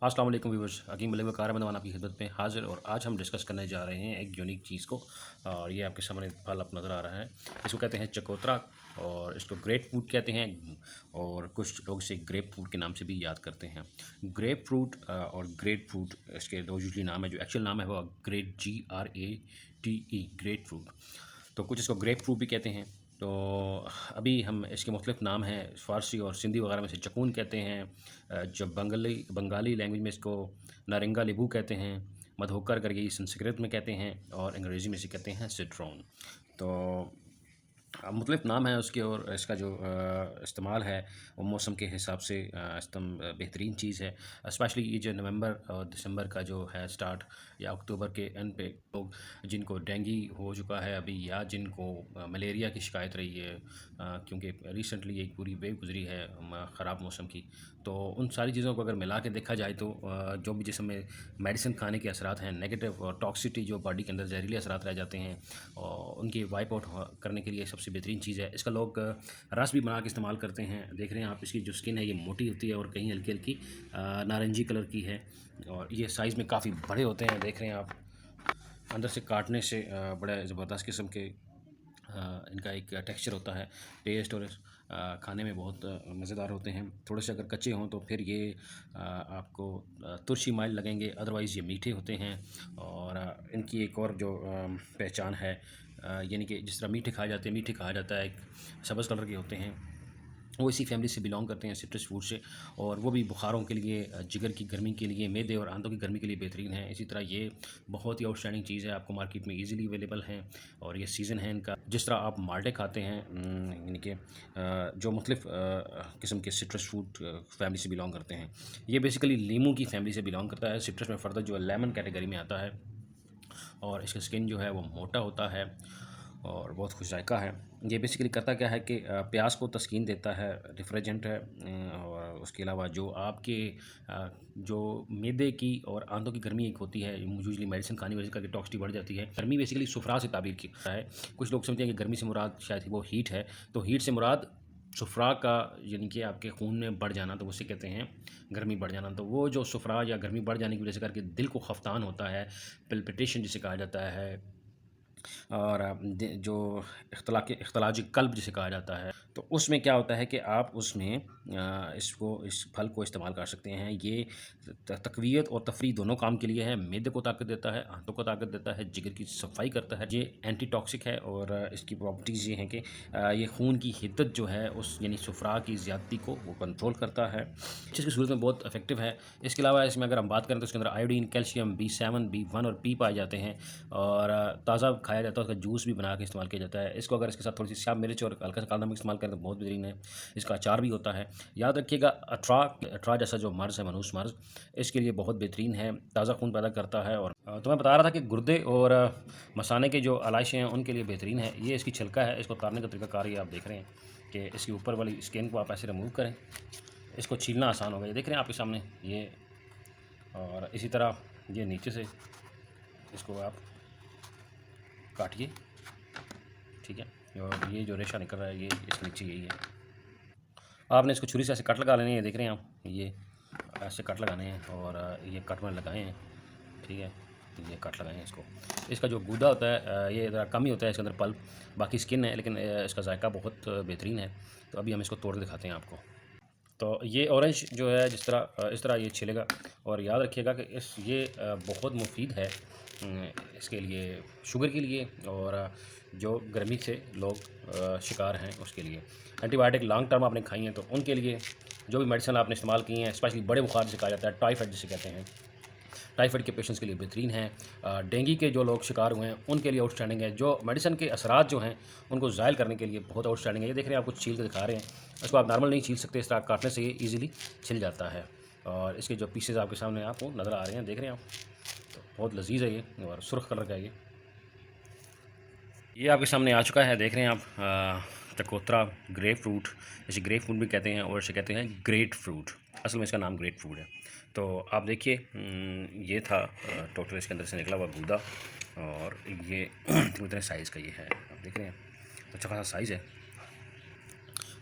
अस्सलाम वालेकुम व्यूअर्स, हकीम मलिक वकार अहमद आपकी खिदमत में हाज़िर। और आज हम डिस्कस करने जा रहे हैं एक यूनिक चीज़ को। और ये आपके सामने फल अब नज़र आ रहा है। इसको कहते हैं चकोतरा, और इसको ग्रेप फ्रूट कहते हैं, और कुछ लोग इसे ग्रेप फ्रूट के नाम से भी याद करते हैं। ग्रेप फ्रूट और ग्रेट फ्रूट इसके दो यूजली नाम है। जो एक्चुअल नाम है वो ग्रेट GRATE ग्रेट फ्रूट। तो कुछ इसको ग्रेप फ्रूट भी कहते हैं। तो अभी हम इसके मुख्तलिफ़ नाम हैं, फ़ारसी और सिंधी वगैरह में से चकून कहते हैं। जो बंगाली लैंग्वेज में इसको नारंगा लेबू कहते हैं। मधोकर करके ये संस्कृत में कहते हैं, और अंग्रेज़ी में से कहते हैं सिट्रॉन। तो मुख्तलिफ़ नाम है उसके, और इसका जो इस्तेमाल है वो मौसम के हिसाब से बेहतरीन चीज़ है। स्पेशली ये जो नवंबर और दिसंबर का जो है स्टार्ट, या अक्टूबर के एंड पे लोग जिनको डेंगू हो चुका है अभी, या जिनको मलेरिया की शिकायत रही है, क्योंकि रिसेंटली एक पूरी वेव गुजरी है ख़राब मौसम की। तो उन सारी चीज़ों को अगर मिला के देखा जाए तो जो भी जिसम में मेडिसिन खाने के असरात हैं, नेगेटिव और टॉक्सिटी जो बॉडी के अंदर जहरीले असरात रह जाते हैं, और उनकी वाइप आउट करने के लिए सबसे बेहतरीन चीज़ है। इसका लोग रस भी बना के इस्तेमाल करते हैं। देख रहे हैं आप, इसकी जो स्किन है ये मोटी होती है और कहीं हल्की हल्की नारंगी कलर की है, और ये साइज़ में काफ़ी बड़े होते हैं। देख रहे हैं आप, अंदर से काटने से बड़ा ज़बरदस्त किस्म के इनका एक टेक्सचर होता है। टेस्ट और खाने में बहुत मज़ेदार होते हैं। थोड़े से अगर कच्चे हों तो फिर ये आपको तुरशी माइल लगेंगे, अदरवाइज़ ये मीठे होते हैं। और इनकी एक और जो पहचान है, यानी कि जिस तरह मीठे खाए जाते हैं, मीठे कहा जाता है, एक सब्ज़ कलर के होते हैं, वो इसी फैमिली से बिलोंग करते हैं, सिट्रस फ्रूट से। और वो भी बुखारों के लिए, जिगर की गर्मी के लिए, मैदे और आंतों की गर्मी के लिए बेहतरीन है। इसी तरह ये बहुत ही आउटस्टैंडिंग चीज़ है, आपको मार्केट में इजीली अवेलेबल हैं, और ये सीज़न है इनका। जिस तरह आप माल्टे खाते हैं, यानी कि जो मुख्तलिफ़ किस्म के सिट्रस फ्रूट फैमिली से बिलोंग करते हैं। ये बेसिकली लीमू की फैमिली से बिलोंग करता है। सिट्रस में फ़र्दर जो है लेमन कैटेगरी में आता है, और इसका स्किन जो है वो मोटा होता है और बहुत खुश जायका है। ये बेसिकली करता क्या है कि प्यास को तस्कीन देता है, रिफ्रेजेंट है। और उसके अलावा जो आपके जो मैदे की और आंतों की गर्मी एक होती है, यूजुअली मेडिसिन खाने की वजह से करके टॉक्सिटी बढ़ जाती है। गर्मी बेसिकली सुफरा से ताबीर किया है। कुछ लोग समझते हैं कि गर्मी से मुराद शायद वो हीट है, तो हीट से मुराद सुफरा का, यानी कि आपके खून में बढ़ जाना, तो उसे कहते हैं गर्मी बढ़ जाना। तो वो जो सुफरा या गर्मी बढ़ जाने की वजह से करके दिल को खफतान होता है, पिल्पिटेशन जिसे कहा जाता है, और जो इख्तलाजी कल्ब जिसे कहा जाता है, तो उसमें क्या होता है कि आप उसमें इस फल को इस्तेमाल कर सकते हैं। ये तक़वियत और तफरी दोनों काम के लिए है। मैदे को ताकत देता है, आंतों को ताकत देता है, जिगर की सफाई करता है। ये एंटी टॉक्सिक है, और इसकी प्रॉपर्टीज़ ये हैं कि ये खून की हिद्दत जो है उस, यानी सुफरा की ज़्यादती को वो कंट्रोल करता है, जिसकी सूरत में बहुत इफेक्टिव है। इसके अलावा इसमें अगर हम बात करें तो इसके अंदर आयोडीन, कैल्शियम, B7, B1 और P पाए जाते हैं, और ताज़ा खाया जाता है। उसका जूस भी बना के इस्तेमाल किया जाता है। इसको अगर इसके साथ थोड़ी सी श्याम मिर्च और हल्का सा काला नमक इस्तेमाल करें तो बहुत बेहतरीन है। इसका अचार भी होता है। याद रखिएगा, अठरा जैसा जो मर्ज़ है, मनहूस मर्ज़, इसके लिए बहुत बेहतरीन है, ताज़ा खून पैदा करता है। और तो मैं बता रहा था कि गुर्दे और मसाने के जो आलाइशें हैं उनके लिए बेहतरीन है। ये इसकी छिलका है, इसको उतारने का तरीकाकार ये आप देख रहे हैं कि इसकी ऊपर वाली स्किन को आप ऐसे रिमूव करें, इसको छीलना आसान होगा। ये देख रहे हैं आपके सामने ये, और इसी तरह ये नीचे से इसको आप काटिए, ठीक है। और ये जो रेशा निकल रहा है ये इसके नीचे यही है। आपने इसको छुरी से ऐसे कट लगा लेने हैं, देख रहे हैं आप, ये ऐसे कट लगाने हैं, और ये कट में लगाए हैं, ठीक है। ये कट लगाए हैं इसको। इसका जो गूदा होता है ये ज़रा कम ही होता है इसके अंदर पल्प, बाकी स्किन है, लेकिन इसका जायका बहुत बेहतरीन है। तो अभी हम इसको तोड़ के दिखाते हैं आपको। तो ये ऑरेंज जो है, जिस तरह इस तरह ये छिलेगा। और याद रखिएगा कि ये बहुत मुफीद है इसके लिए, शुगर के लिए, और जो गर्मी से लोग शिकार हैं उसके लिए। एंटीबायोटिक लॉन्ग टर्म आपने खाई हैं तो उनके लिए, जो भी मेडिसिन आपने इस्तेमाल की हैं, स्पेशली बड़े बुखार जिसे कहा जाता है, टाइफाइड जिसे कहते हैं, टाइफाइड के पेशेंट्स के लिए बेहतरीन है। डेंगू के जो लोग शिकार हुए हैं उनके लिए आउटस्टैंडिंग है। जो मेडिसिन के असरात जो हैं उनको ज़ायल करने के लिए बहुत आउटस्टैंडिंग है। ये देख रहे हैं, आप कुछ छील के दिखा रहे हैं। इसको आप नॉर्मल नहीं छील सकते, इस तरह काटने से ये ईज़िली छिल जाता है। और इसके जो पीसेज आपके सामने आपको नज़र आ रहे हैं, देख रहे हैं आप, तो बहुत लजीज है ये, और सुर्ख कलर का है ये आपके सामने आ चुका है। देख रहे हैं आप, चकोतरा ग्रेप फ्रूट, जैसे ग्रेप फ्रूट भी कहते हैं, और इसे कहते हैं ग्रेट फ्रूट। असल में इसका नाम ग्रेट फ्रूट है। तो आप देखिए, ये था टोटल इसके अंदर से निकला हुआ गूदा, और ये इतने साइज़ का ये है, आप देख रहे हैं। अच्छा खासा साइज़ है,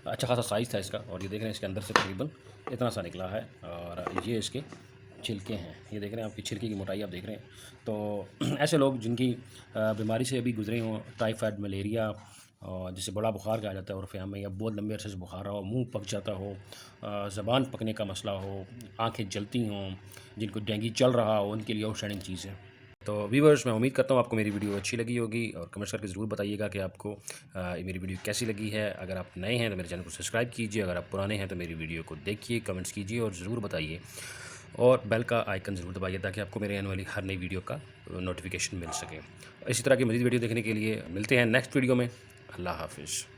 अच्छा खासा साइज़ था इसका। और ये देख रहे हैं इसके अंदर से तकरीबन इतना सा निकला है, और ये इसके छिलके हैं, ये देख रहे हैं, आपकी छिलके की मोटाई आप देख रहे हैं। तो ऐसे लोग जिनकी बीमारी से अभी गुजरे हों, टाइफाइड, मलेरिया और जिसे बड़ा बुखार कहा जाता है उर्फ़ आम में, या बहुत लंबे अरसे से बुखार रहा हो, मुंह पक जाता हो, ज़बान पकने का मसला हो, आंखें जलती हों, जिनको डेंगू चल रहा हो, उनके लिए आउटस्टैंडिंग चीज़ है। तो व्यूअर्स, मैं उम्मीद करता हूँ आपको मेरी वीडियो अच्छी लगी होगी, और कमेंट्स करके ज़रूर बताइएगा कि आपको ये मेरी वीडियो कैसी लगी है। अगर आप नए हैं तो मेरे चैनल को सब्सक्राइब कीजिए, अगर आप पुराने हैं तो मेरी वीडियो को देखिए, कमेंट्स कीजिए और ज़रूर बताइए, और बेल का आइकन ज़रूर दबाइए ताकि आपको मेरे आने वाली हर नई वीडियो का नोटिफिकेशन मिल सके। इसी तरह की मज़ीद वीडियो देखने के लिए मिलते हैं नेक्स्ट वीडियो में। अल्लाह हाफ़िज़।